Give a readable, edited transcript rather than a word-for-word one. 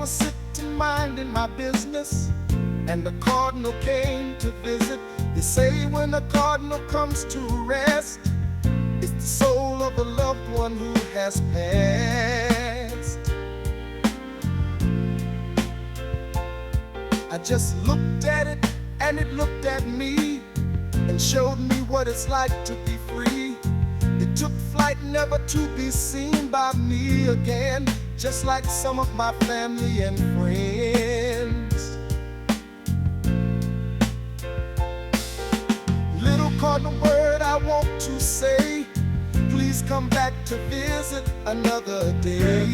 was sitting minding my business, and the Cardinal came to visit. They say when a Cardinal comes to rest, it's the soul of a loved one who has passed. I just looked at it, and it looked at me, and showed me what it's like to be free. It took flight, never to be seen by me again, just like some of my family and friends. Little Cardinal bird, I want to say, please come back to visit another day.